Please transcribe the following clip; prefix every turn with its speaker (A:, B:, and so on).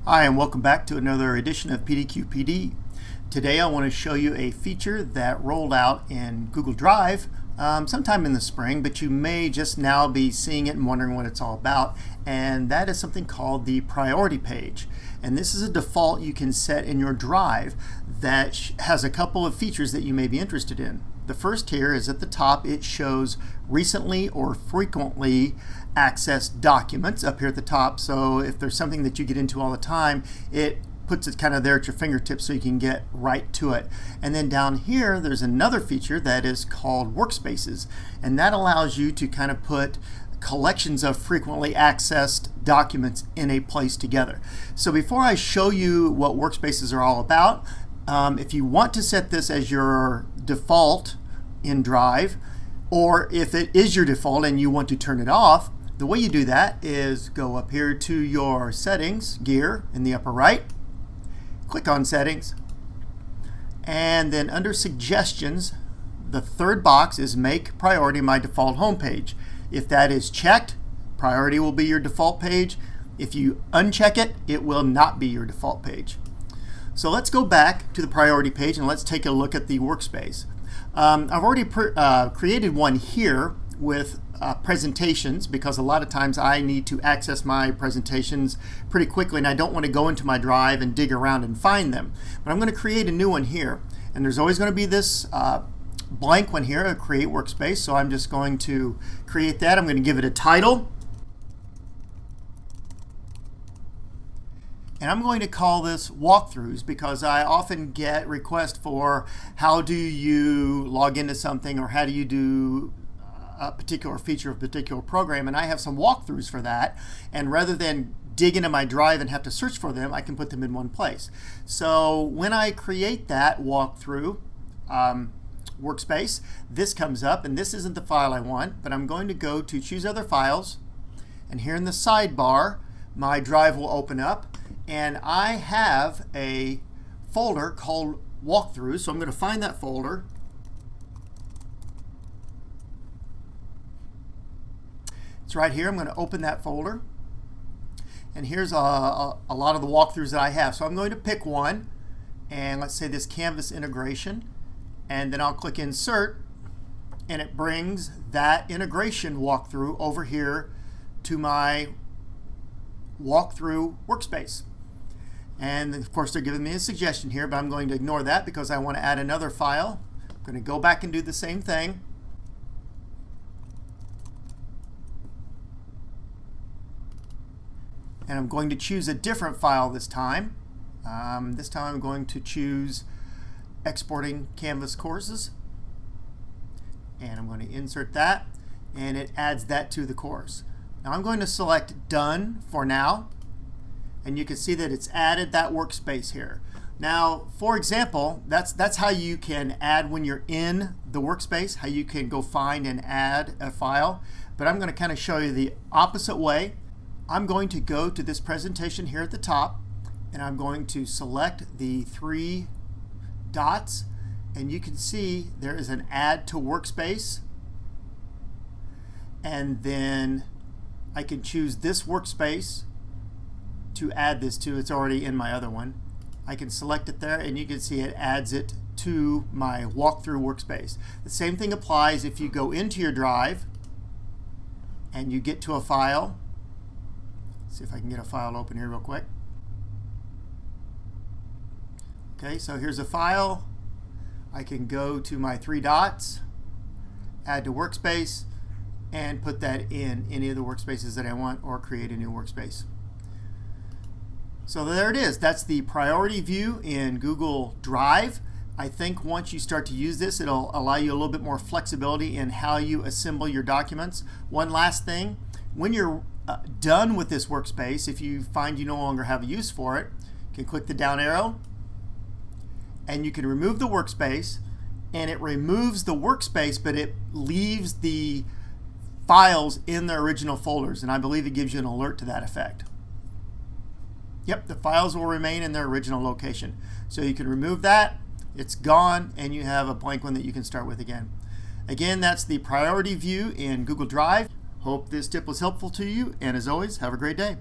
A: Hi, and welcome back to another edition of PDQ-PD. Today I want to show you a feature that rolled out in Google Drive sometime in the spring, but you may just now be seeing it and wondering what it's all about, and that is something called the priority page. And this is a default you can set in your Drive that has a couple of features that you may be interested in. The first here is at the top. It shows recently or frequently accessed documents up here at the top. So if there's something that you get into all the time, it puts it kind of there at your fingertips so you can get right to it. And then down here there's another feature that is called workspaces, and that allows you to kind of put collections of frequently accessed documents in a place together. So before I show you what workspaces are all about, if you want to set this as your default in Drive, or if it is your default and you want to turn it off, the way you do that is go up here to your settings gear in the upper right, click on settings, and then under suggestions, the third box is make priority my default home page. If that is checked, priority will be your default page. If you uncheck it, it will not be your default page. So let's go back to the priority page and let's take a look at the workspace. I've already created one here with presentations, because a lot of times I need to access my presentations pretty quickly and I don't want to go into my Drive and dig around and find them. But I'm going to create a new one here, and there's always going to be this blank one here, a create workspace. So I'm just going to create that. I'm going to give it a title, and I'm going to call this walkthroughs, because I often get requests for how do you log into something, or how do you do a particular feature of a particular program, and I have some walkthroughs for that. And rather than dig into my Drive and have to search for them, I can put them in one place. So when I create that walkthrough workspace, this comes up, and this isn't the file I want, but I'm going to go to choose other files, and here in the sidebar my Drive will open up, and I have a folder called walkthroughs. So I'm going to find that folder. It's right here. I'm going to open that folder, and here's a lot of the walkthroughs that I have. So I'm going to pick one, and let's say this Canvas integration, and then I'll click insert, and it brings that integration walkthrough over here to my walkthrough workspace. And of course they're giving me a suggestion here, but I'm going to ignore that because I want to add another file. I'm going to go back and do the same thing. And I'm going to choose a different file this time. This time I'm going to choose exporting Canvas courses, and I'm going to insert that, and it adds that to the course. Now I'm going to select done for now, and you can see that it's added that workspace here. Now, for example, that's how you can add when you're in the workspace, how you can go find and add a file. But I'm going to kind of show you the opposite way. I'm going to go to this presentation here at the top, and I'm going to select the three dots, and you can see there is an add to workspace, and then I can choose this workspace to add this to. It's already in my other one. I can select it there, and you can see it adds it to my walkthrough workspace. The same thing applies if you go into your Drive and you get to a file. Let's see if I can get a file open here real quick. Okay, so here's a file. I can go to my three dots, add to workspace, and put that in any of the workspaces that I want, or create a new workspace. So there it is. That's the priority view in Google Drive. I think once you start to use this, it'll allow you a little bit more flexibility in how you assemble your documents. One last thing, when you're done with this workspace, if you find you no longer have a use for it, you can click the down arrow, and you can remove the workspace, and it removes the workspace, but it leaves the files in their original folders, and I believe it gives you an alert to that effect. Yep, the files will remain in their original location. So you can remove that, it's gone, and you have a blank one that you can start with again. Again, that's the priority view in Google Drive. Hope this tip was helpful to you, and as always, have a great day.